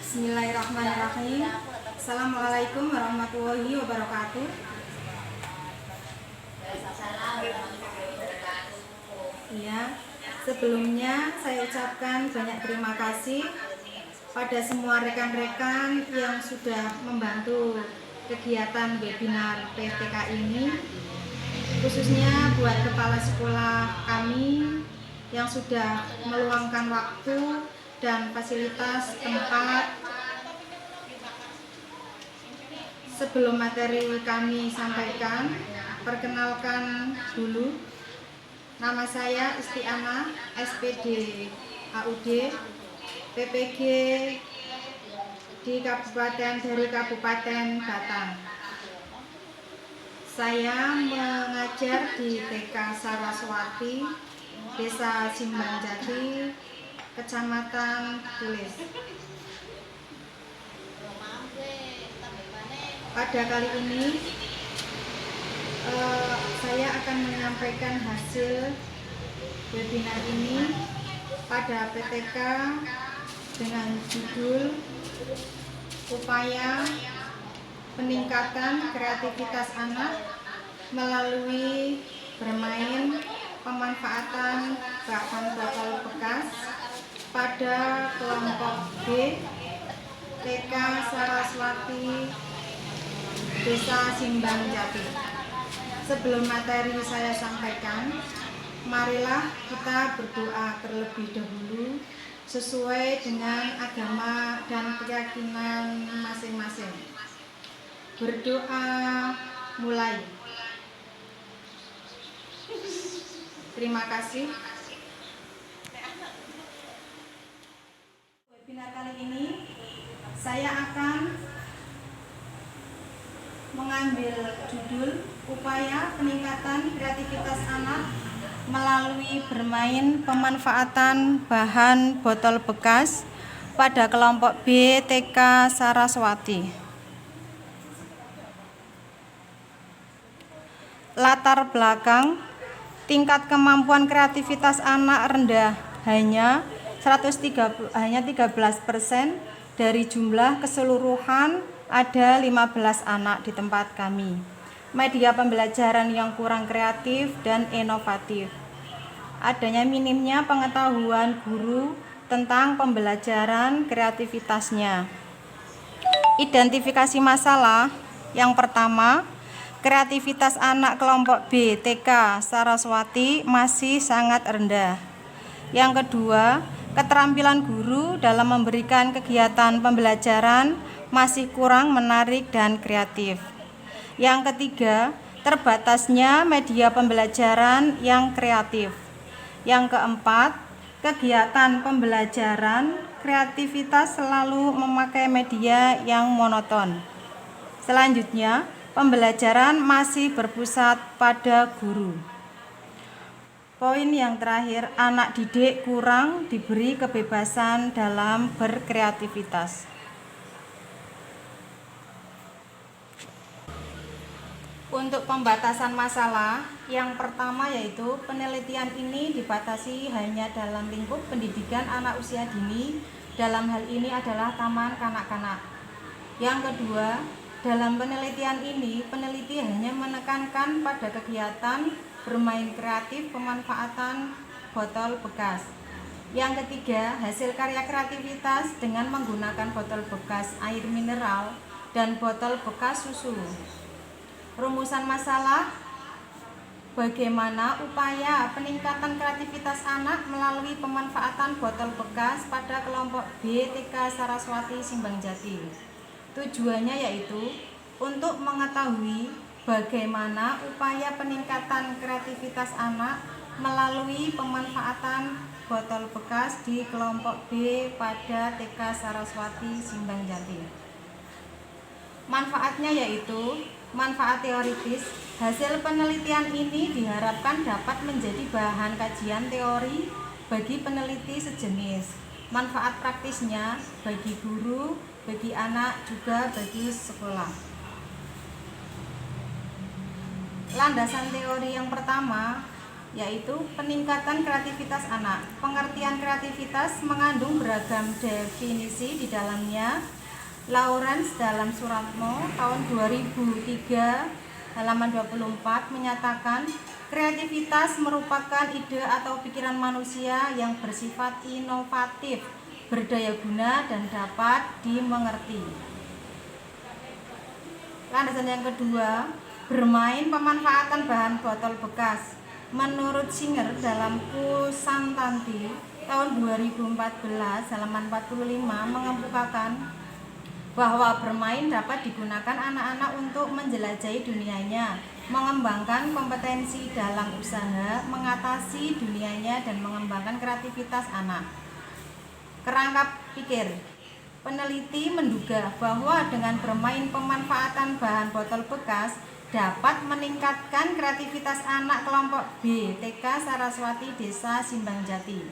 Bismillahirrahmanirrahim. Assalamualaikum warahmatullahi wabarakatuh. Ya, sebelumnya saya ucapkan banyak terima kasih pada semua rekan-rekan yang sudah membantu kegiatan webinar PTK ini, khususnya buat kepala sekolah kami yang sudah meluangkan waktu dan fasilitas tempat. Sebelum materi kami sampaikan, perkenalkan dulu, nama saya Isti'anah, SPD AUD, PPG dari Kabupaten Batang. Saya mengajar di TK Saraswati, Desa Simbangjati, Kecamatan Tulis. Pada kali ini saya akan menyampaikan hasil webinar ini pada PTK dengan judul Upaya Peningkatan Kreativitas Anak melalui bermain pemanfaatan bahan botol bekas pada kelompok B TK Saraswati, Desa Simbangjati. Sebelum materi saya sampaikan, marilah kita berdoa terlebih dahulu sesuai dengan agama dan keyakinan masing-masing. Berdoa mulai. Terima kasih. Webinar kali ini saya akan mengambil judul Upaya Peningkatan Kreativitas Anak melalui bermain pemanfaatan bahan botol bekas pada kelompok B TK Saraswati. Latar belakang, tingkat kemampuan kreativitas anak rendah, hanya 13% dari jumlah keseluruhan, ada 15 anak di tempat kami. Media pembelajaran yang kurang kreatif dan inovatif. Adanya minimnya pengetahuan guru tentang pembelajaran kreativitasnya. Identifikasi masalah. Yang pertama, kreativitas anak kelompok B TK Saraswati masih sangat rendah. Yang kedua, keterampilan guru dalam memberikan kegiatan pembelajaran masih kurang menarik dan kreatif. Yang ketiga, terbatasnya media pembelajaran yang kreatif. Yang keempat, kegiatan pembelajaran kreativitas selalu memakai media yang monoton. Selanjutnya, pembelajaran masih berpusat pada guru. Poin yang terakhir, anak didik kurang diberi kebebasan dalam berkreativitas. Untuk pembatasan masalah, yang pertama yaitu penelitian ini dibatasi hanya dalam lingkup pendidikan anak usia dini, dalam hal ini adalah taman kanak-kanak. Yang kedua, dalam penelitian ini, peneliti hanya menekankan pada kegiatan bermain kreatif pemanfaatan botol bekas. Yang ketiga, hasil karya kreativitas dengan menggunakan botol bekas air mineral dan botol bekas susu. Rumusan masalah, bagaimana upaya peningkatan kreativitas anak melalui pemanfaatan botol bekas pada kelompok B TK Saraswati Simbangjati. Tujuannya yaitu untuk mengetahui bagaimana upaya peningkatan kreativitas anak melalui pemanfaatan botol bekas di kelompok B pada TK Saraswati Simbangjati. Manfaatnya yaitu manfaat teoritis. Hasil penelitian ini diharapkan dapat menjadi bahan kajian teori bagi peneliti sejenis. Manfaat praktisnya bagi guru, bagi anak, juga bagi sekolah. Landasan teori yang pertama yaitu peningkatan kreativitas anak. Pengertian kreativitas mengandung beragam definisi di dalamnya. Lawrence dalam Suratno tahun 2003 halaman 24 menyatakan kreativitas merupakan ide atau pikiran manusia yang bersifat inovatif, berdaya guna dan dapat dimengerti. Landasan yang kedua, bermain pemanfaatan bahan botol bekas. Menurut Singer dalam Kusantanti tahun 2014 halaman 45 mengemukakan bahwa bermain dapat digunakan anak-anak untuk menjelajahi dunianya, mengembangkan kompetensi dalam usaha, mengatasi dunianya dan mengembangkan kreativitas anak. Kerangka pikir. Peneliti menduga bahwa dengan bermain pemanfaatan bahan botol bekas dapat meningkatkan kreativitas anak kelompok B TK Saraswati Desa Simbangjati.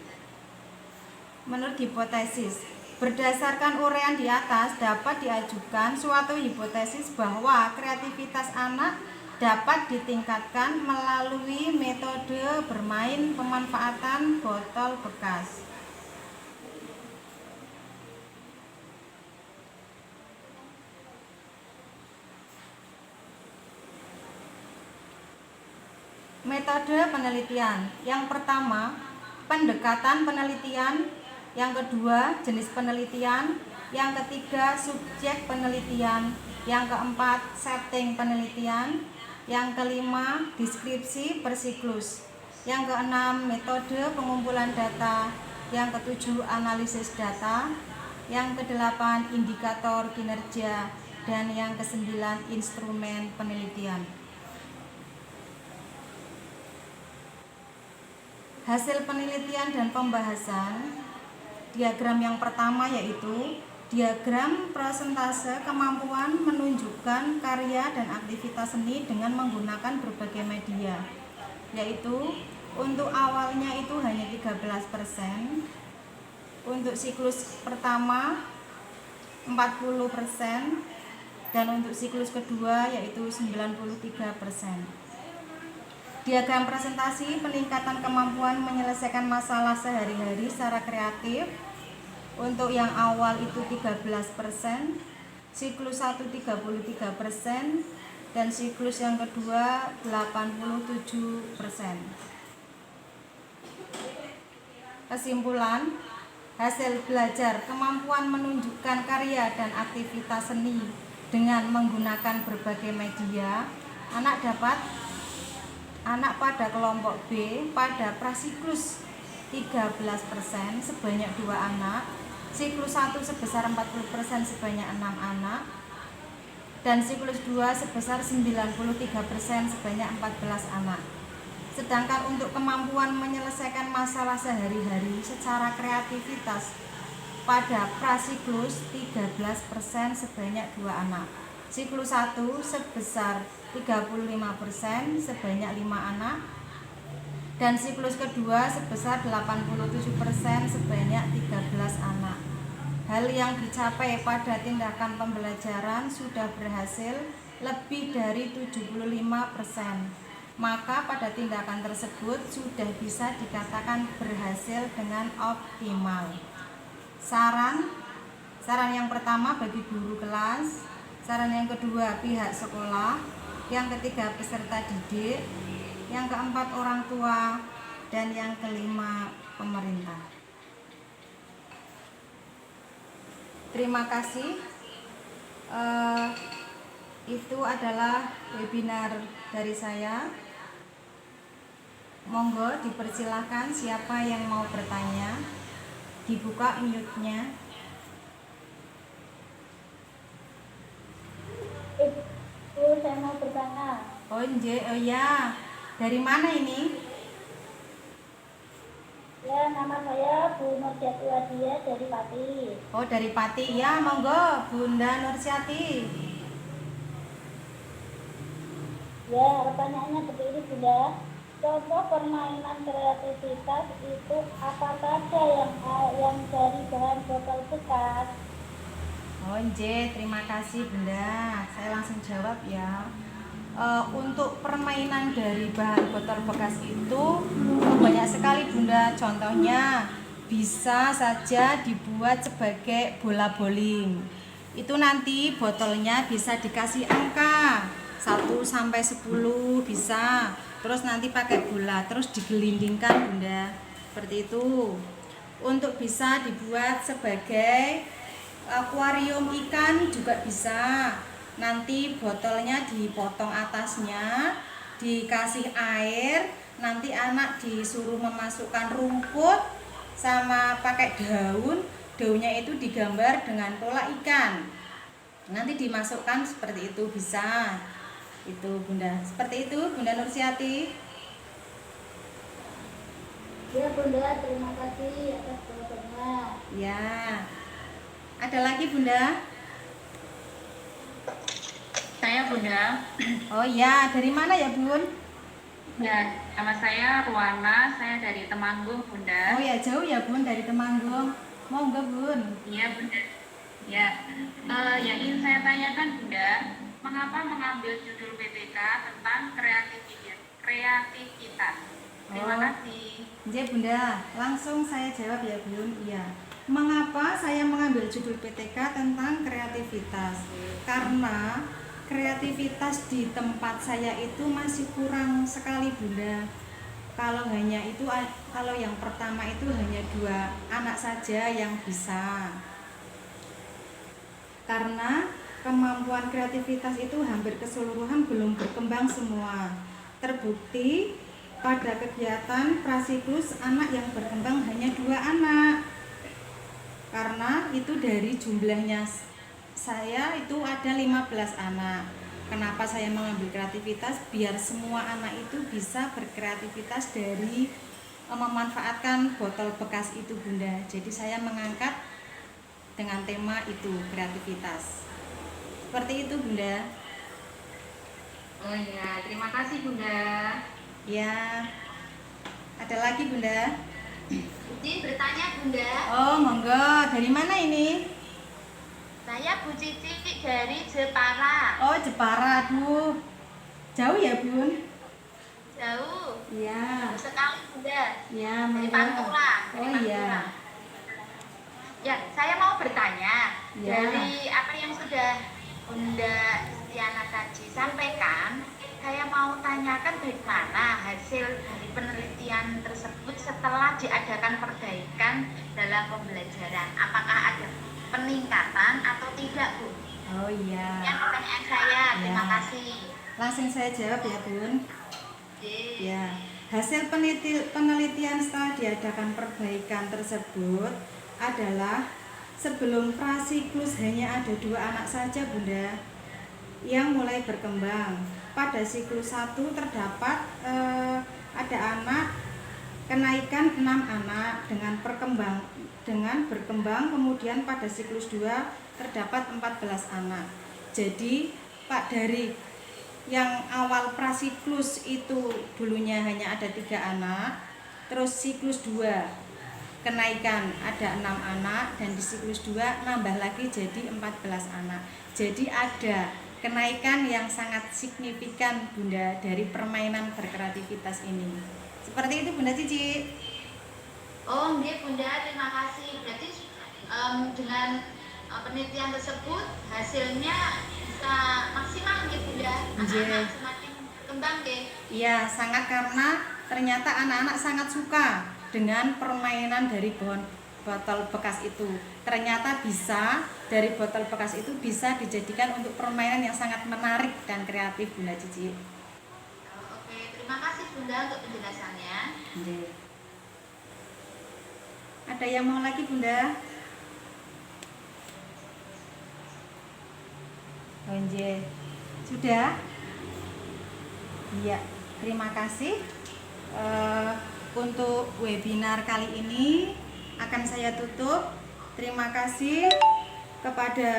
Menurut hipotesis, berdasarkan uraian di atas dapat diajukan suatu hipotesis bahwa kreativitas anak dapat ditingkatkan melalui metode bermain pemanfaatan botol bekas. Metode penelitian. Yang pertama, pendekatan penelitian. Yang kedua, jenis penelitian. Yang ketiga, subjek penelitian. Yang keempat, setting penelitian. Yang kelima, deskripsi per siklus. Yang keenam, metode pengumpulan data. Yang ketujuh, analisis data. Yang kedelapan, indikator kinerja. Dan yang kesembilan, instrumen penelitian. Hasil penelitian dan pembahasan. Diagram yang pertama yaitu diagram persentase kemampuan menunjukkan karya dan aktivitas seni dengan menggunakan berbagai media, yaitu untuk awalnya itu hanya 13%, untuk siklus pertama 40%, dan untuk siklus kedua yaitu 93%. Diagram presentasi peningkatan kemampuan menyelesaikan masalah sehari-hari secara kreatif. Untuk yang awal itu 13%, siklus 1 33%, dan siklus yang kedua 87%. Kesimpulan, hasil belajar kemampuan menunjukkan karya dan aktivitas seni dengan menggunakan berbagai media. Anak pada kelompok B pada prasiklus 13% sebanyak 2 anak, siklus 1 sebesar 40% sebanyak 6 anak, dan siklus 2 sebesar 93% sebanyak 14 anak. Sedangkan untuk kemampuan menyelesaikan masalah sehari-hari secara kreativitas pada prasiklus 13% sebanyak 2 anak, siklus 1 sebesar 35% sebanyak 5 anak, dan siklus kedua sebesar 87% sebanyak 13 anak. Hal yang dicapai pada tindakan pembelajaran sudah berhasil lebih dari 75%. Maka pada tindakan tersebut sudah bisa dikatakan berhasil dengan optimal. Saran yang pertama bagi guru kelas, saran yang kedua pihak sekolah, yang ketiga peserta didik, yang keempat orang tua, dan yang kelima pemerintah. Terima kasih. Itu adalah webinar dari saya. Monggo dipersilahkan siapa yang mau bertanya. Dibuka mute-nya. Saya mau bertanya. Oh ya. Dari mana ini? Ya, nama saya Bu Nurjati Wadia dari Pati. Oh, dari Pati. Ya, monggo Bunda Nursyati. Ya, pertanyaannya begini Bunda. Contoh permainan kreativitas itu apa saja yang dari bahan botol bekas? Oh, terima kasih Bunda. Saya langsung jawab ya. Untuk permainan dari bahan botol bekas itu banyak sekali Bunda. Contohnya bisa saja dibuat sebagai bola bowling. Itu nanti botolnya bisa dikasih angka 1 sampai 10 bisa. Terus nanti pakai bola terus digelindingkan Bunda. Seperti itu. Untuk bisa dibuat sebagai akuarium ikan juga bisa. Nanti botolnya dipotong atasnya, dikasih air, nanti anak disuruh memasukkan rumput sama pakai daunnya itu digambar dengan pola ikan. Nanti dimasukkan seperti itu bisa. Itu Bunda. Seperti itu Bunda Nursiati. Ya Bunda, terima kasih atas jawabannya. Ya. Ada lagi Bunda? Saya Bunda. Oh ya, dari mana ya Bun? Ya, nama saya Ruana, saya dari Temanggung Bunda. Oh ya, jauh ya Bun dari Temanggung. Mau enggak Bun? Iya Bunda. Ya, yang ingin saya tanyakan Bunda, mengapa mengambil judul PPK tentang kreativitas? Terima kasih. Iya Bunda, langsung saya jawab ya Bun. Iya. Mengapa saya mengambil judul PTK tentang kreativitas? Karena kreativitas di tempat saya itu masih kurang sekali Bunda. Kalau yang pertama itu hanya 2 anak saja yang bisa. Karena kemampuan kreativitas itu hampir keseluruhan belum berkembang semua. Terbukti pada kegiatan prasiklus anak yang berkembang hanya 2 anak. Karena itu dari jumlahnya saya itu ada 15 anak. Kenapa saya mengambil kreativitas? Biar semua anak itu bisa berkreativitas dari memanfaatkan botol bekas itu Bunda. Jadi saya mengangkat dengan tema itu, kreativitas. Seperti itu Bunda. Oh iya, terima kasih Bunda. Ya. Ada lagi Bunda? Izin bertanya Bunda. Oh monggo, dari mana ini? Saya Bu Cici dari Jepara. Oh Jepara, aduh jauh ya Bun? Jauh. Iya. Jauh sekali Bunda. Ya Dari monggo. Pantura. Oh iya. Ya, saya mau bertanya Ya. dari apa yang sudah Bunda Stiana tadi sampaikan. Saya mau tanyakan bagaimana hasil dari penelitian tersebut setelah diadakan perbaikan dalam pembelajaran. Apakah ada peningkatan atau tidak, Bu? Oh iya. Yang pertanyaan saya, terima Ya. kasih. Langsung saya jawab ya Bun. Oke. Ya, hasil penelitian setelah diadakan perbaikan tersebut adalah sebelum prasiklus hanya ada 2 anak saja Bunda yang mulai berkembang. Pada siklus 1 terdapat ada anak kenaikan 6 anak dengan berkembang, kemudian pada siklus 2 terdapat 14 anak. Jadi Pak, dari yang awal prasiklus itu dulunya hanya ada 3 anak, terus siklus 2 kenaikan ada 6 anak, dan di siklus 2 nambah lagi jadi 14 anak. Jadi ada kenaikan yang sangat signifikan Bunda dari permainan berkreativitas ini. Seperti itu Bunda Cici. Oh, nggih Bunda, terima kasih. Berarti dengan penelitian tersebut hasilnya bisa maksimal nggih Bunda. Anak-anak semakin berkembang nggih. Iya, sangat, karena ternyata anak-anak sangat suka dengan permainan dari botol bekas itu. Ternyata bisa dari botol bekas itu bisa dijadikan untuk permainan yang sangat menarik dan kreatif Bunda Cici. Oke, terima kasih Bunda untuk penjelasannya. Nggih. Ada yang mau lagi Bunda? Oh, nggih. Sudah? Iya, terima kasih. Untuk webinar kali ini akan saya tutup. Terima kasih kepada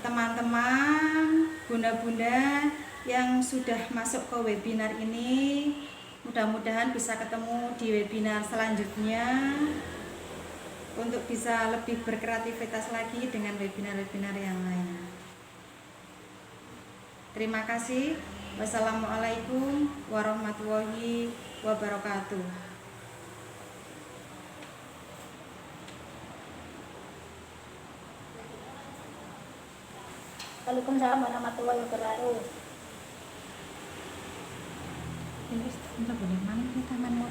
teman-teman, bunda-bunda yang sudah masuk ke webinar ini. Mudah-mudahan bisa ketemu di webinar selanjutnya untuk bisa lebih berkreativitas lagi dengan webinar-webinar yang lain. Terima kasih. Wassalamualaikum warahmatullahi wabarakatuh. Waalaikumsalam warahmatullahi wabarakatuh. Ini boleh mana nih taman mau